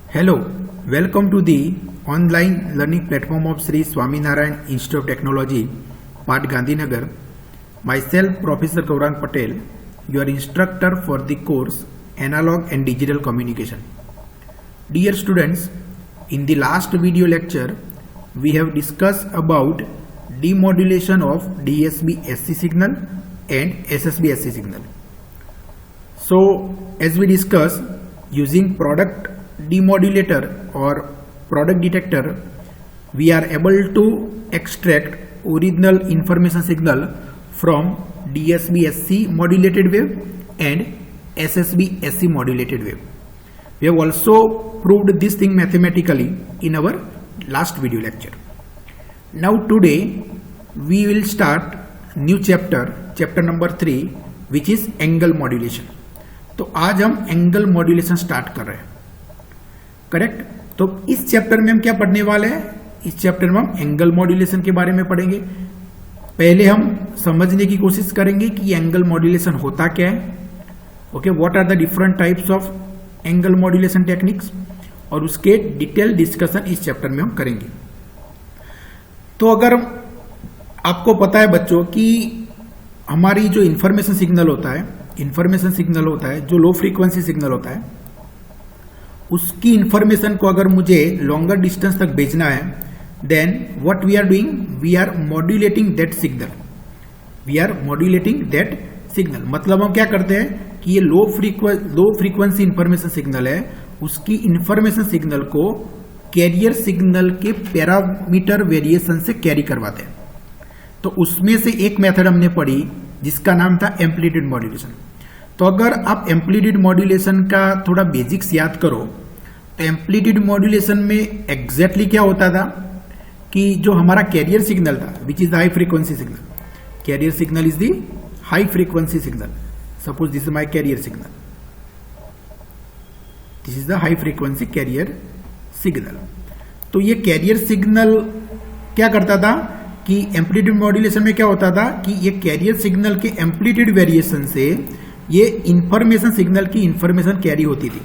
Hello, welcome to the online learning platform of Sri Swaminarayan Institute of Technology, Part Gandhinagar. Myself, Professor Gaurang Patel, your instructor for the course Analog and Digital Communication. Dear students, in the last video lecture, we have discussed about demodulation of DSB-SC signal and SSB-SC signal. So, as we discussed, using product demodulator or product detector, we are able to extract original information signal from DSB-SC modulated wave and SSB-SC modulated wave. We have also proved this thing mathematically in our last video lecture. Now today we will start new chapter number 3, which is angle modulation. तो आज हम angle modulation start कर रहे हैं, correct. तो इस chapter में हम क्या पढ़ने वाले हैं? इस चैप्टर में हम एंगल मॉड्यूलेशन के बारे में पढ़ेंगे। पहले हम समझने की कोशिश करेंगे कि एंगल मॉड्यूलेशन होता क्या है, okay, what are the different types of angle modulation techniques, और उसके डिटेल डिस्कशन इस चैप्टर में हम करेंगे। तो अगर आपको पता है बच्चों कि हमारी जो इंफॉर्मेशन सिग्नल होता है, जो लो फ्रीक्वेंसी सिग्नल होता है, उसकी इंफॉर्मेशन को अगर मुझे लॉन्गर डिस्टेंस तक भेजना है, then what we are doing, we are modulating that signal. मतलब हम क्या करते हैं कि ये लो फ्रीक्वेंसी इंफॉर्मेशन सिग्नल है, उसकी इंफॉर्मेशन सिग्नल को कैरियर सिग्नल के पैरामीटर वेरिएशन से कैरी करवाते हैं। तो उसमें से एक मेथड हमने पढ़ी जिसका नाम था एम्पलीट्यूड मॉड्यूलेशन। तो अगर आप एम्पलीट्यूड मॉड्यूलेशन का थोड़ा बेसिक्स याद करो, तो एम्पलीट्यूड मॉड्यूलेशन में एग्जैक्टली क्या होता था कि जो हमारा कैरियर सिग्नल था, which is high frequency signal, career signal is the high frequency signal. Suppose this is my carrier signal, this is the high frequency carrier signal. तो ये कैरियर सिग्नल क्या करता था कि एम्पलीट्यूड मॉड्यूलेशन में क्या होता था कि ये कैरियर सिग्नल के एम्पलीट्यूड वेरिएशन से ये इंफॉर्मेशन सिग्नल की इंफॉर्मेशन कैरी होती थी।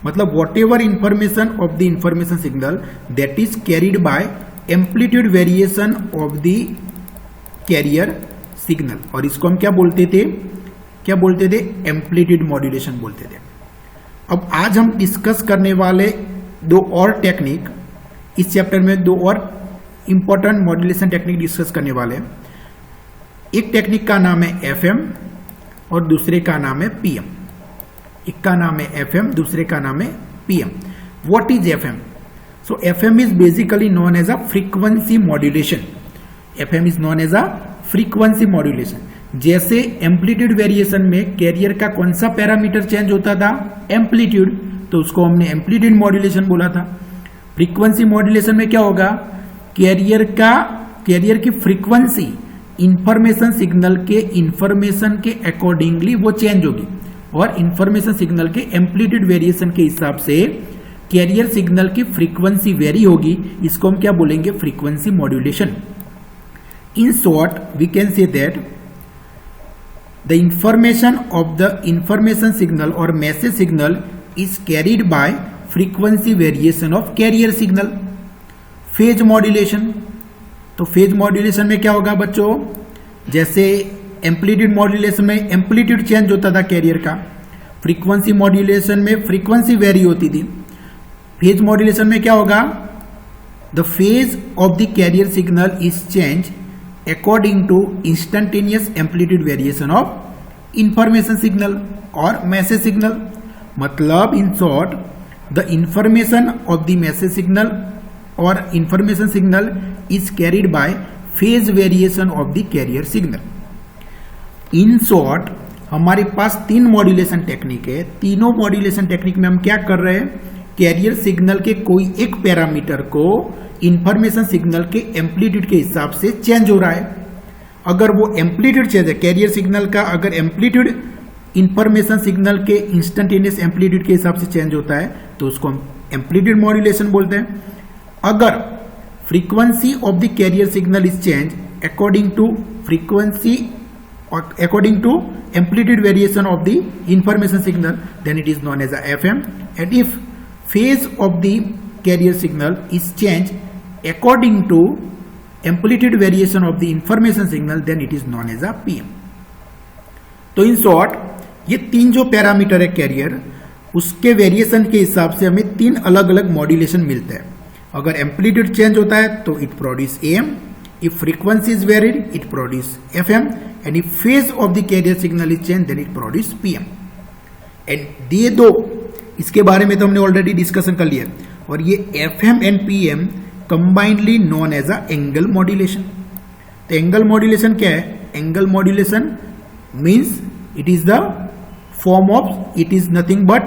मतलब what ever information of the information signal that is carried bye amplitude variation of the carrier signal, और इसको हम क्या बोलते थे? एम्पलीट्यूड मॉड्यूलेशन बोलते थे। अब आज हम डिस्कस करने वाले दो और टेक्निक, इस चैप्टर में दो और इंपॉर्टेंट मॉड्यूलेशन टेक्निक डिस्कस करने वाले हैं। एक टेक्निक का नाम है एफएम और दूसरे का नाम है पीएम। एक का नाम है एफएम, दूसरे का नाम है PM. What is FM? So FM is basically known as a frequency modulation. FM is known as a frequency modulation. जैसे एम्पलीट्यूड वेरिएशन में कैरियर का कौन सा पैरामीटर चेंज होता था? एम्पलीट्यूड, तो उसको हमने एम्पलीट्यूड मॉड्यूलेशन बोला था। फ्रीक्वेंसी मॉड्यूलेशन में क्या होगा? कैरियर की फ्रीक्वेंसी इंफॉर्मेशन सिग्नल के अकॉर्डिंगली वो चेंज होगी, और इंफॉर्मेशन सिग्नल के एम्पलीट्यूड वेरिएशन के हिसाब से कैरियर सिग्नल की फ्रीक्वेंसी वेरी होगी। इसको हम क्या बोलेंगे? Frequency modulation. In short we can say that the information of the information signal और message signal is carried by frequency variation of carrier signal. Phase modulation, तो फेज मॉड्यूलेशन में क्या होगा बच्चों? जैसे एम्पलीट्यूड मॉड्यूलेशन में एम्पलीट्यूड चेंज होता था कैरियर का, फ्रीक्वेंसी मॉड्यूलेशन में फ्रीक्वेंसी वेरी होती थी। फेज मॉड्यूलेशन में क्या होगा? The phase of the carrier signal is change according to instantaneous amplitude variation of information signal और मैसेज सिग्नल। मतलब in short, the information of the message signal और information signal is carried by phase variation of the carrier signal. In short हमारे पास 3 modulation technique है। तीनों modulation technique में हम क्या कर रहे हैं? कैरियर सिग्नल के कोई एक पैरामीटर को इंफॉर्मेशन सिग्नल के एम्पलीट्यूड के हिसाब से चेंज हो रहा है। अगर वो एम्पलीट्यूड चेंज है, कैरियर सिग्नल का अगर एम्पलीट्यूड इंफॉर्मेशन सिग्नल के इंस्टेंटेनियस एम्पलीट्यूड के हिसाब से चेंज होता है, तो उसको हम एम्पलीट्यूड मॉड्यूलेशन बोलते हैं। अगर frequency of the carrier signal is change according to amplitude variation of the information signal, then it is known as a FM. And if phase of the carrier signal is changed according to amplitude variation of the information signal, then it is known as a PM. तो in short ये तीन जो parameter है career, उसके variation के हिसाब से हमें तीन अलग अलग मॉड्यूलेशन मिलता है. अगर एम्पलीट्यूड चेंज होता है तो it produce AM, if frequency is varied it produce FM, and if phase of the carrier signal is change then it produce PM. And ये दो, इसके बारे में तो हमने ऑलरेडी डिस्कशन कर लिया. और ये FM and PM combinedly known as a angle modulation. तो एंगल मॉड्यूलेशन क्या है? Angle modulation means it is the form of, it is nothing but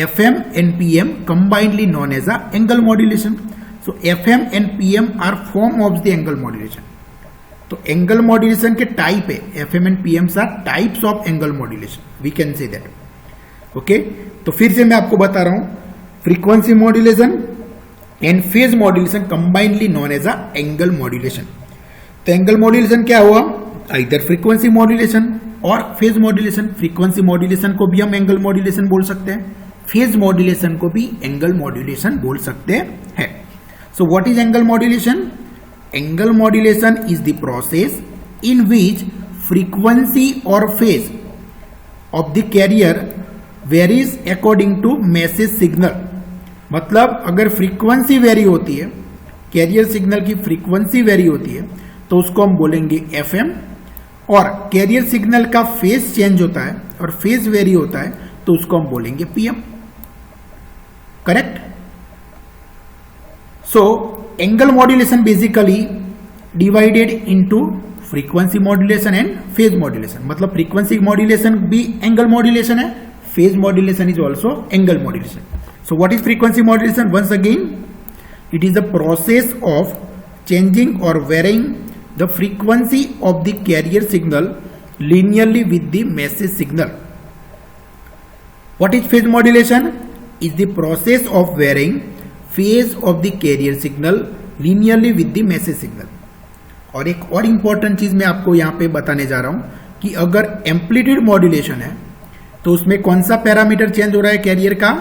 FM and PM combinedly known as a angle modulation. So FM and PM are form of the angle modulation. तो angle modulation के type है, FM and PM are types of angle modulation. We can say that. Okay? तो फिर से मैं आपको बता रहा हूं, frequency modulation and phase modulation combinedly known as a angle modulation. तो angle modulation क्या हुआ? Either frequency modulation और फेज मॉड्यूलेशन. फ्रीक्वेंसी मॉड्यूलेशन को भी हम एंगल मॉड्यूलेशन बोल सकते हैं, फेज मॉड्यूलेशन को भी एंगल मॉड्यूलेशन बोल सकते हैं. So what is angle modulation? Angle modulation is the process in which frequency और phase of the carrier varies according to message signal. मतलब अगर फ्रीक्वेंसी वेरी होती है, कैरियर सिग्नल की फ्रीक्वेंसी वेरी होती है, तो उसको हम बोलेंगे FM. और कैरियर सिग्नल का फेज चेंज होता है और फेज वेरी होता है तो उसको हम बोलेंगे PM. Correct? So angle modulation basically divided into frequency modulation and phase modulation. मतलब फ्रीक्वेंसी मॉड्यूलेशन भी एंगल मॉड्यूलेशन है, phase modulation is also angle modulation. So what is frequency modulation? Once again it is the process of changing और varying the frequency of the carrier signal linearly with the message signal. What is phase modulation? Is the process of varying phase of the carrier signal linearly with the message signal. और एक और important चीज मैं आपको यहां पे बताने जा रहा हूं कि अगर एम्पलीट्यूड मॉड्यूलेशन है तो उसमें कौन सा पैरामीटर चेंज हो रहा है कैरियर का?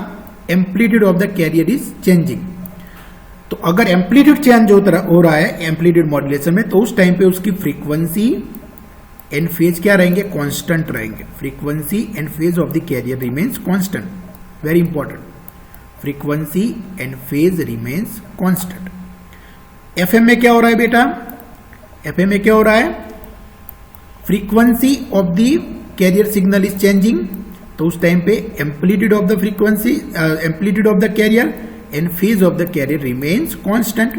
Amplitude of the carrier is changing. तो अगर एम्पलीट्यूड चेंज हो रहा है एम्पलीट्यूड मॉड्यूलेशन में, तो उस टाइम पे उसकी फ्रीक्वेंसी एंड फेज क्या रहेंगे? कांस्टेंट रहेंगे. Frequency and phase of the carrier remains constant. Very important. Frequency and phase remains constant. FM में क्या हो रहा है बेटा? FM में क्या हो रहा है? Frequency of the carrier signal is changing. तो उस टाइम पे amplitude of the frequency, amplitude of the carrier and phase of the carrier remains constant.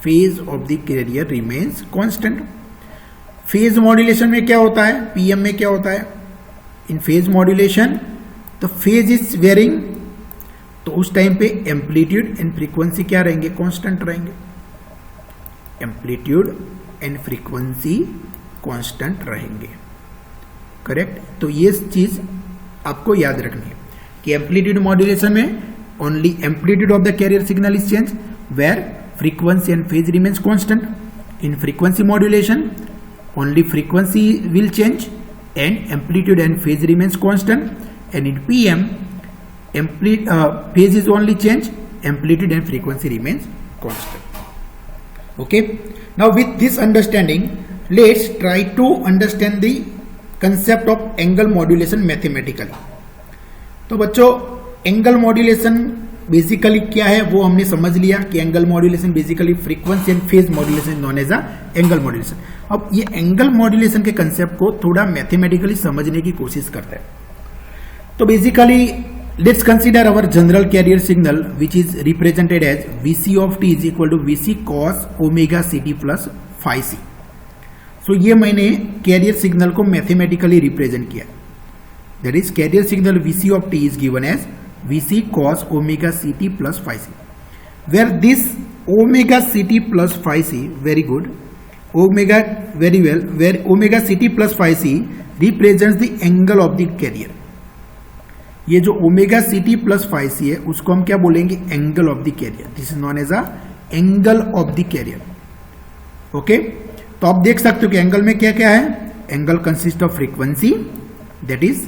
Phase of the carrier remains constant. Phase modulation में क्या होता है? PM में क्या होता है? In phase modulation the phase is varying, तो उस टाइम पे amplitude and frequency क्या रहेंगे? constant रहेंगे. Amplitude and frequency constant रहेंगे. करेक्ट? तो ये चीज आपको याद रखनी है कि एम्पलीट्यूड मॉड्यूलेशन में only amplitude of the carrier signal is changed, where frequency and phase remains constant. In frequency modulation only frequency will change and amplitude and phase remains constant, and in PM phase is only change, amplitude and frequency remains constant. Okay, now with this understanding let's try to understand the concept of angle modulation mathematically. तो बच्चों angle modulation basically क्या है वो हमने समझ लिया कि angle modulation basically frequency and phase modulation known as a angle modulation. अब ये एंगल मॉड्यूलेशन के कंसेप्ट को थोड़ा मैथमेटिकली समझने की कोशिश करते हैं. तो basically let's consider our general carrier signal which is represented as VC of t is equal to VC cos omega CT plus phi c. सो ये मैंने कैरियर सिग्नल को मैथमेटिकली रिप्रेजेंट किया. That is carrier signal VC of t is given as VC cos omega CT plus phi c, where this omega CT plus phi c, very good, omega, very well, where omega CT plus phi c represents the angle of the carrier. ये जो omega CT plus phi c है उसको हम क्या बोलेंगे? angle of the carrier. This is known as a angle of the carrier. Okay? तो आप देख सकते हो कि एंगल में क्या क्या है? Angle consist of frequency, that is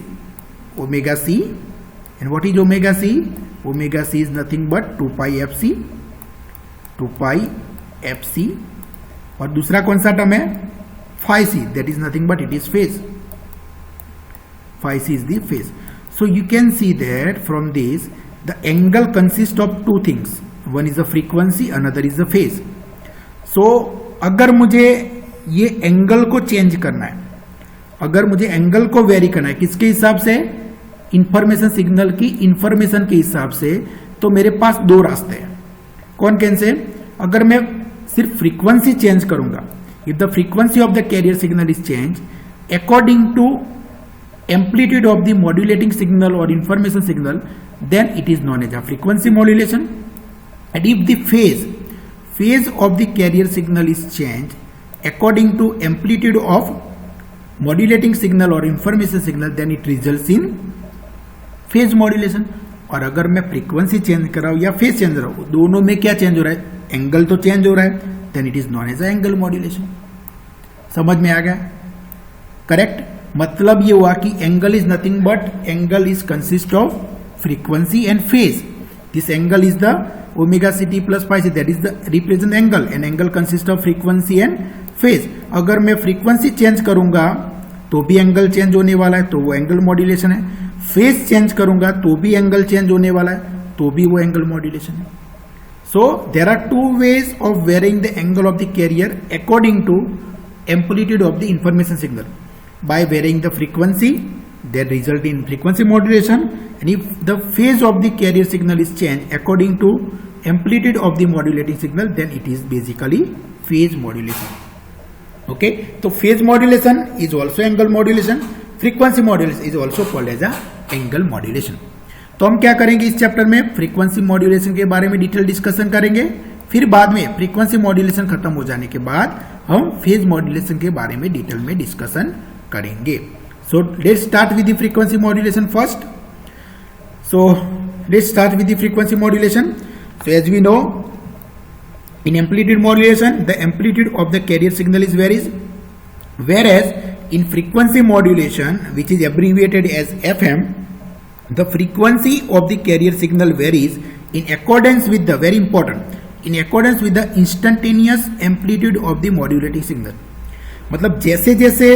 omega c. And what is omega c? Omega C is nothing but 2 pi F C, और दूसरा कौन सा टर्म है, phi C, that is nothing but it is phase, phi C is the phase. So you can see that from this the angle consists of two things, one is the frequency, another is the phase. So अगर मुझे ये angle को change करना है, अगर मुझे angle को very करना है किसके हिसाब से, इंफॉर्मेशन सिग्नल की इंफॉर्मेशन के हिसाब से, तो मेरे पास दो रास्ते हैं. कौन कौन से, अगर मैं सिर्फ फ्रीक्वेंसी चेंज करूंगा, if the frequency of the carrier signal is change according to amplitude of the modulating signal or information signal, then it is known as a frequency modulation. And if the phase of the carrier signal is changed according to amplitude of modulating signal or information signal, then it results in phase modulation. और अगर मैं frequency change कर रहा हूं या phase change कर रहा हूं, दोनों में क्या चेंज हो रहा है, एंगल तो चेंज हो रहा है, then it is known as angle modulation. समझ में आ गया, करेक्ट. मतलब ये हुआ कि angle is nothing but angle is consist of frequency and phase. This angle is the omega C T plus pi C, that is the represent angle, and angle consist of frequency and phase. अगर मैं frequency change करूंगा तो भी angle change होने वाला है, तो वो एंगल मॉड्यूलेशन है. फेज चेंज करूंगा तो भी एंगल चेंज होने वाला है, तो भी वो एंगल मॉड्यूलेशन है. So there are two ways of varying the angle of the carrier according to amplitude of the information signal. By varying the frequency, that result in frequency modulation, and if the phase of the carrier signal is changed according to amplitude of the modulating signal, then it is basically phase modulation. Okay, so phase modulation is also angle modulation, frequency modulation is also called as a angle modulation. तो हम क्या करेंगे इस chapter में, frequency modulation के बारे में detail discussion करेंगे, फिर बाद में फ्रीक्वेंसी मॉड्यूलेशन खत्म हो जाने के बाद हम फेज मॉड्यूलेशन के बारे में डिटेल में डिस्कशन करेंगे. So let's start with the frequency modulation first. So let's start with the frequency modulation. So as we know, in amplitude modulation the amplitude of the carrier signal is varies, whereas in frequency modulation, which is abbreviated as FM, the frequency of the carrier signal varies in accordance with the, very important, in accordance with the instantaneous amplitude of the modulating signal. मतलब जैसे जैसे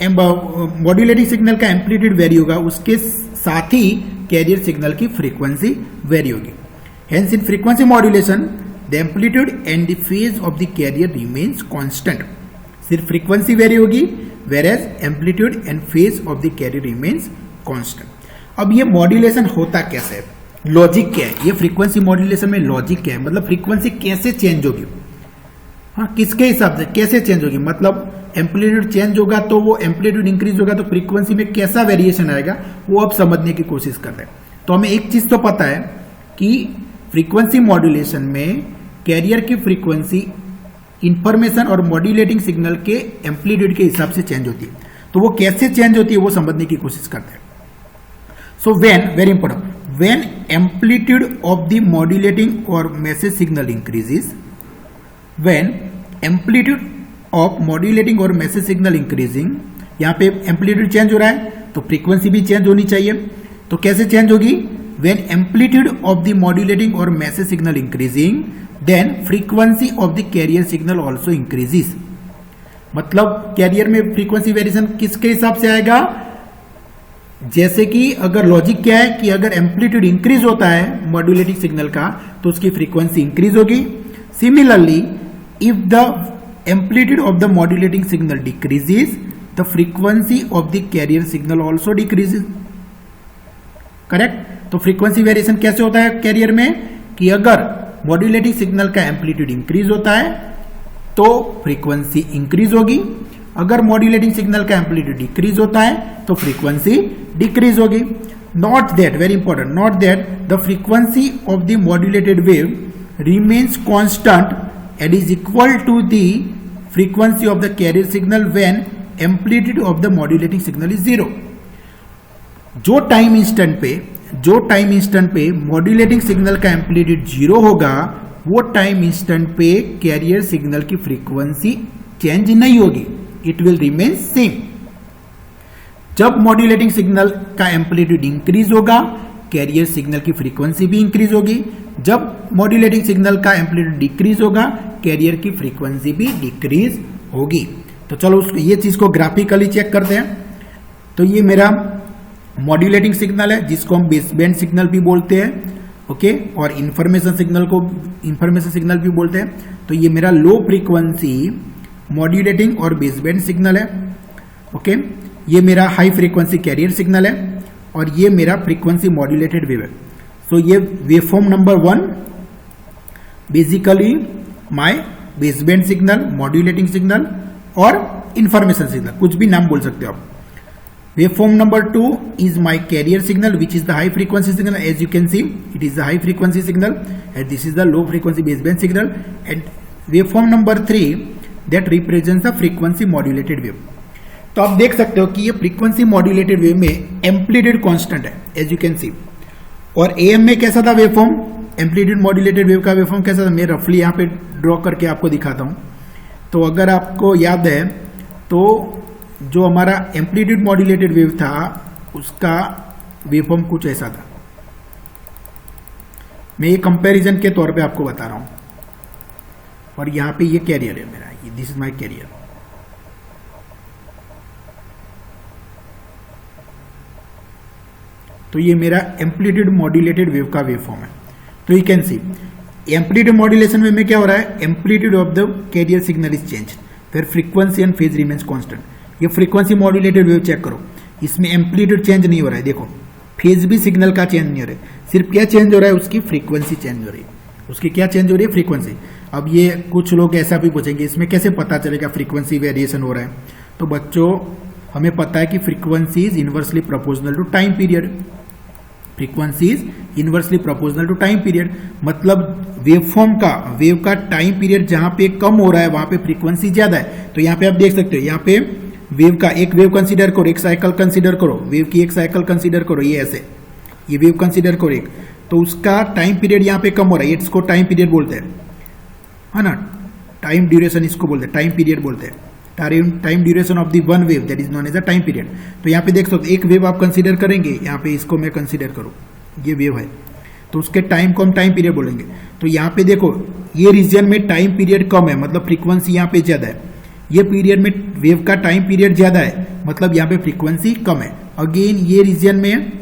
modulating signal का amplitude vary होगा, उसके साथ ही carrier signal की frequency vary होगी. Hence in frequency modulation the amplitude and the phase of the carrier remains constant. सिर्फ फ्रीक्वेंसी वेरी होगी, whereas amplitude and phase of the carrier remains constant. अब ये मॉड्यूलेशन होता कैसे है, लॉजिक क्या है, ये फ्रीक्वेंसी मॉड्यूलेशन में लॉजिक क्या है, मतलब फ्रीक्वेंसी कैसे चेंज होगी, हाँ किसके हिसाब से कैसे चेंज होगी, मतलब एम्पलीट्यूड चेंज होगा तो वो एम्पलीट्यूड इंक्रीज होगा तो फ्रीक्वेंसी में कैसा वेरिएशन आएगा, वो अब समझने की कोशिश कर रहे हैं. तो हमें एक चीज तो पता है कि फ्रीक्वेंसी मॉड्यूलेशन में कैरियर की फ्रीक्वेंसी इंफॉर्मेशन और मॉड्यूलेटिंग सिग्नल के एम्पलीट्यूड के हिसाब से चेंज होती है. तो वो कैसे चेंज होती है वो समझने की कोशिश करते हैं. So when, very important, when amplitude of the modulating और message signal increases, when amplitude of modulating और मैसेज सिग्नल इंक्रीजिंग, यहाँ पे एम्पलीट्यूड चेंज हो रहा है तो फ्रीक्वेंसी भी चेंज होनी चाहिए. तो कैसे चेंज होगी, when amplitude of the modulating और message signal increasing, then frequency of the carrier signal also increases. मतलब कैरियर में फ्रीक्वेंसी वेरिएशन किसके हिसाब से आएगा, जैसे कि अगर लॉजिक क्या है कि अगर एम्पलीट्यूड इंक्रीज होता है मॉड्यूलेटिंग सिग्नल का तो उसकी फ्रीक्वेंसी इंक्रीज होगी. Similarly if the amplitude of the modulating signal decreases, the frequency of the carrier signal also decreases. Correct. तो फ्रीक्वेंसी वेरिएशन कैसे होता है कैरियर में, कि अगर मॉड्यूलेटिंग सिग्नल का एम्पलीट्यूड इंक्रीज होता है तो फ्रीक्वेंसी इंक्रीज होगी, अगर मॉड्यूलेटिंग सिग्नल का एम्पलीट्यूड डिक्रीज होता है तो फ्रीक्वेंसी डिक्रीज होगी. Not that, very important, not that the frequency of the modulated wave remains constant and is equal to the frequency of the carrier signal when amplitude of the modulating signal is 0. जो time instant पे modulating signal का amplitude 0 होगा, वो time instant पे career signal की frequency change नहीं होगी, it will remain same. जब मॉड्यूलेटिंग सिग्नल का एम्पलीट्यूड इंक्रीज होगा, कैरियर सिग्नल की फ्रीक्वेंसी भी इंक्रीज होगी। जब मॉड्यूलेटिंग सिग्नल का एम्पलीट्यूड डिक्रीज होगा, कैरियर की फ्रीक्वेंसी भी डिक्रीज होगी। तो चलो ये चीज को ग्राफिकली चेक करते हैं। तो ये मेरा मॉड्यूलेटिंग सिग्नल है जिसको हम बेसबैंड सिग्नल भी बोलते हैं, ओके, और इंफॉर्मेशन सिग्नल भी बोलते हैं। तो ये मेरा लो फ्रीक्वेंसी मॉड्यूलेटिंग और बेसबैंड सिग्नल है, ओके। ये मेरा हाई फ्रीक्वेंसी कैरियर सिग्नल है और ये मेरा फ्रीक्वेंसी मॉड्यूलेटेड वेव है। सो ये waveform number 1 basically my baseband signal, modulating signal और इंफॉर्मेशन सिग्नल, कुछ भी नाम बोल सकते हो आप। Waveform number 2 is my carrier signal, which is the high frequency signal. As you can see, it is the high frequency signal, and this is the low frequency baseband signal. And waveform number 3 that represents the frequency modulated wave. तो आप देख सकते हो कि ये frequency modulated wave में amplitude constant है, as you can सी। और एएम में कैसा था वेवफॉर्म, एम्पलीट्यूड मॉड्यूलेटेड वेव का वेवफॉर्म कैसा था, मैं रफली यहाँ पे ड्रॉ करके आपको दिखाता हूँ। तो अगर आपको याद है तो जो हमारा एम्पलीट्यूड मॉड्यूलेटेड वेव था उसका वेवफॉर्म कुछ ऐसा था। मैं ये कंपैरिजन के तौर पे आपको बता रहा हूं। और यहां पे ये कैरियर है मेरा, ये दिस इज माय कैरियर। तो ये मेरा एम्पलीट्यूड मॉड्यूलेटेड वेव का वेवफॉर्म है। तो you can see amplitude modulation wave में क्या हो रहा है, amplitude of the carrier signal is change, फिर frequency and phase remains constant. ये फ्रीक्वेंसी मॉड्यूलेटेड वेव चेक करो, इसमें एम्पलीट्यूड चेंज नहीं हो रहा है, देखो फेज भी सिग्नल का चेंज नहीं हो रहा है, सिर्फ क्या चेंज हो रहा है, उसकी फ्रीक्वेंसी चेंज हो रही है। उसकी क्या चेंज हो रही है, फ्रीक्वेंसी। अब ये कुछ लोग ऐसा भी पूछेंगे इसमें कैसे पता चलेगा फ्रीक्वेंसी वेरिएशन हो रहा है। तो बच्चों हमें पता है कि frequency is inversely proportional to time period. Frequency is inversely proportional to time period, मतलब वेवफॉर्म का वेव का टाइम पीरियड जहां पे कम हो रहा है वहां पे फ्रीक्वेंसी ज्यादा है। तो यहाँ पे आप देख सकते हो, यहाँ पे वेव का एक वेव कंसीडर करो, एक साइकिल कंसीडर करो, वेव की एक साइकिल कंसीडर करो, ये ऐसे ये वेव कंसीडर करो एक, तो उसका टाइम पीरियड यहाँ पे कम हो रहा है, इसको टाइम पीरियड बोलते हैं, है ना। टाइम ड्यूरेशन इसको बोलते हैं, टाइम पीरियड बोलते हैं। Time duration of the one wave that is known as a time period. तो यहाँ पे देख सकते एक वेव आप कंसीडर करेंगे, यहाँ पे इसको मैं कंसीडर करूँ, ये वेव है, तो उसके टाइम को हम टाइम पीरियड बोलेंगे। तो यहाँ पे देखो ये रीजन में टाइम पीरियड कम है, मतलब फ्रीक्वेंसी यहाँ पे ज्यादा है। ये पीरियड में वेव का टाइम पीरियड ज्यादा है, मतलब यहाँ पे फ्रीक्वेंसी कम है। अगेन ये रीजन में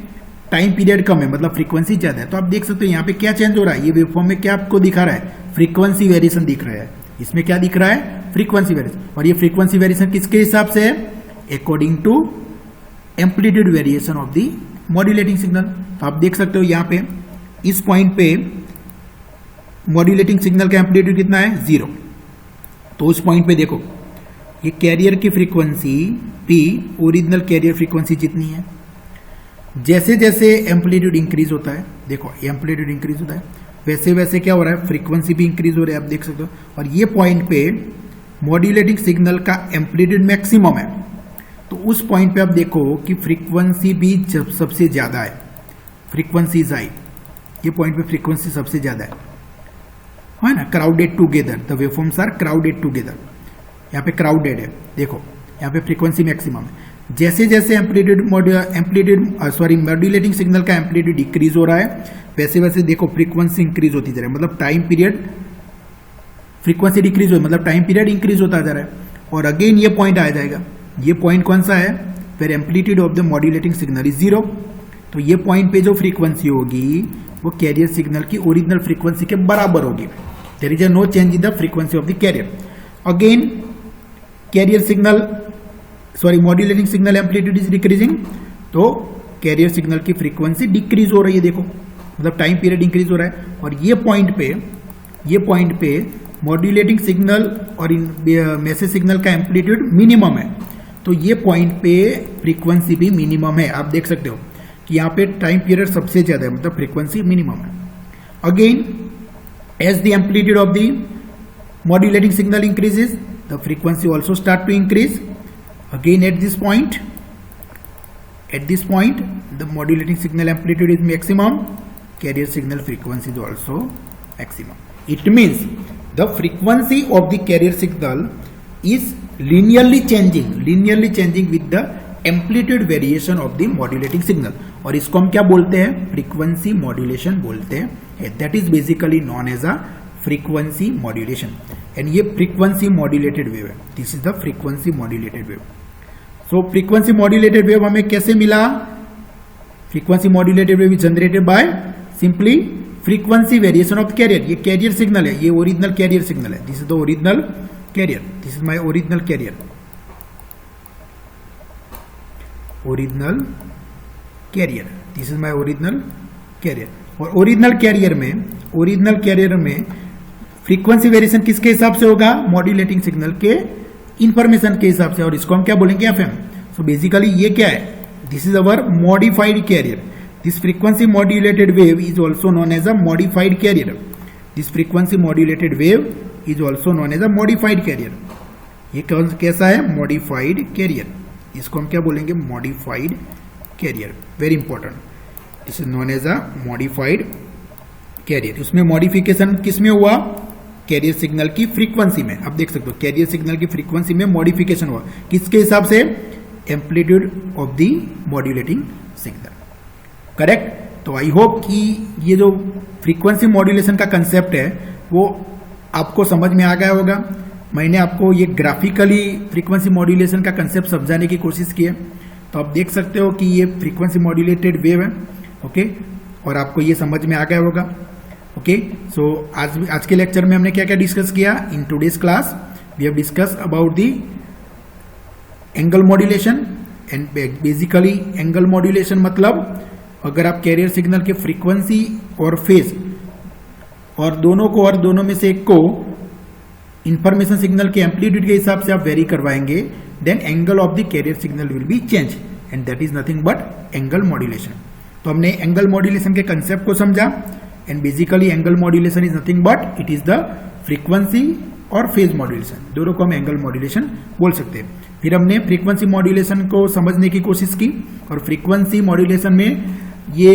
टाइम पीरियड कम है, मतलब फ्रीक्वेंसी ज्यादा है। तो आप देख सकते हो यहाँ पे क्या चेंज हो रहा है, ये वेवफॉर्म में क्या आपको दिखा रहा है, फ्रीक्वेंसी वेरिएशन दिख रहा है। इसमें क्या दिख रहा है, फ्रीक्वेंसी वेरिएशन। और ये फ्रीक्वेंसी वेरिएशन किसके हिसाब से है, according to amplitude variation of the modulating signal. तो आप देख सकते हो यहाँ पे इस पॉइंट पे मॉड्यूलेटिंग सिग्नल का एम्पलीट्यूड कितना है, 0। तो उस पॉइंट पे देखो ये कैरियर की frequency P original carrier frequency जितनी है, जैसे जैसे एम्पलीट्यूड इंक्रीज होता है, देखो एम्पलीट्यूड इंक्रीज होता है, वैसे वैसे क्या हो रहा है, फ्रीक्वेंसी भी इंक्रीज हो रहा है, आप देख सकते हो। और ये पॉइंट पे मॉड्यूलेटिंग सिग्नल का एम्पलीट्यूड मैक्सिमम है। तो उस पॉइंट पे आप देखो कि फ्रीक्वेंसी भी जब सबसे ज्यादा है, फ्रीक्वेंसी इज हाई, ये पॉइंट पे फ्रीक्वेंसी सबसे ज्यादा है ना, crowded together, the waveforms are crowded together. यहाँ पे क्राउडेड है, देखो यहाँ पे फ्रीक्वेंसी मैक्सिमम है। जैसे जैसे मॉड्यूलेटिंग सिग्नल का एम्पलीट्यूड डिक्रीज हो रहा है, वैसे वैसे देखो फ्रीक्वेंसी इंक्रीज होती जा रहा है, मतलब टाइम पीरियड, फ्रीक्वेंसी डिक्रीज हो मतलब टाइम पीरियड इंक्रीज होता जा रहा है। और अगेन ये पॉइंट आ जाएगा, ये पॉइंट कौन सा है, where amplitude of the modulating signal is 0। तो ये पॉइंट पे जो फ्रीक्वेंसी होगी वो कैरियर सिग्नल की ओरिजिनल फ्रीक्वेंसी के बराबर होगी। There is no change in the frequency of the carrier. Again carrier signal modulating signal amplitude is decreasing, तो कैरियर सिग्नल की फ्रीक्वेंसी डिक्रीज हो रही है, देखो मतलब टाइम पीरियड इंक्रीज हो रहा है। और ये पॉइंट पे मॉड्यूलेटिंग सिग्नल और मैसेज सिग्नल का एम्पलीट्यूड मिनिमम है, तो ये पॉइंट पे फ्रीक्वेंसी भी मिनिमम है। आप देख सकते हो कि यहाँ पे टाइम पीरियड सबसे ज्यादा है, मतलब फ्रीक्वेंसी मिनिमम है। Again as the amplitude of the modulating signal increases, the frequency also start to increase. Again at this point the modulating signal amplitude is maximum, carrier signal frequency is also maximum. It means the frequency of the carrier signal is linearly changing with the amplitude variation of the modulating signal, और इसको हम क्या बोलते हैं? Frequency modulation बोलते हैं। That is basically known as a frequency modulation, and ये frequency modulated wave है। This is the frequency modulated wave. So frequency modulated wave हमें कैसे मिला? Frequency modulated wave is generated by simply frequency variation of carrier. ये carrier signal है, ये original carrier signal है। This is the original carrier, this is my original carrier, original carrier, this is my original carrier. और original career में frequency variation किसके हिसाब से होगा? मॉड्यूलेटिंग सिग्नल के इंफॉर्मेशन के हिसाब से, और इसको हम क्या बोलेंगे? एफएम। सो बेसिकली ये क्या है? This is our modified carrier. This frequency modulated wave is also known as a modified carrier. This frequency modulated wave is also known as a modified carrier. ये कैसा है? Modified carrier. इसको हम क्या बोलेंगे? Modified carrier. Very important, this is known as a modified carrier. उसमें modification किसमें हुआ? कैरियर सिग्नल की फ्रीक्वेंसी में। आप देख सकते हो कैरियर सिग्नल की फ्रीक्वेंसी में मॉडिफिकेशन हुआ, किसके हिसाब से? Amplitude of the modulating signal. Correct? तो आई होप कि ये जो फ्रीक्वेंसी मॉड्यूलेशन का कंसेप्ट है वो आपको समझ में आ गया होगा। मैंने आपको ये ग्राफिकली फ्रीक्वेंसी मॉड्यूलेशन का कंसेप्ट समझाने की कोशिश की है, तो आप देख सकते हो कि ये फ्रीक्वेंसी मॉड्यूलेटेड वेव है। ओके, और आपको ये समझ में आ गया होगा। ओके, सो आज के लेक्चर में हमने क्या क्या डिस्कस किया? In today's class we have discuss about the angle modulation, and basically angle modulation मतलब अगर आप कैरियर सिग्नल के फ्रीक्वेंसी और फेज और दोनों में से एक को इंफॉर्मेशन सिग्नल के एम्पलीट्यूड के हिसाब से आप वेरी करवाएंगे, then angle of the carrier signal will be change, and that is nothing but angle modulation. तो हमने एंगल मॉड्यूलेशन के कंसेप्ट को समझा, and basically angle modulation is nothing but it is the frequency और phase modulation, दोनों को हम angle modulation बोल सकते हैं। फिर हमने फ्रीक्वेंसी मॉड्यूलेशन को समझने की कोशिश की, और फ्रीक्वेंसी मॉड्यूलेशन में ये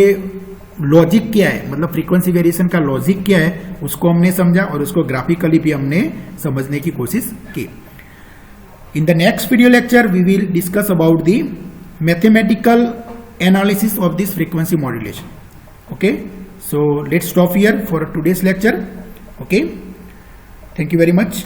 लॉजिक क्या है, मतलब फ्रीक्वेंसी वेरिएशन का लॉजिक क्या है, उसको हमने समझा, और उसको ग्राफिकली भी हमने समझने की कोशिश की। In the next video lecture we will discuss about the mathematical analysis of this frequency modulation. Okay, so let's stop here for today's lecture. Okay, thank you very much.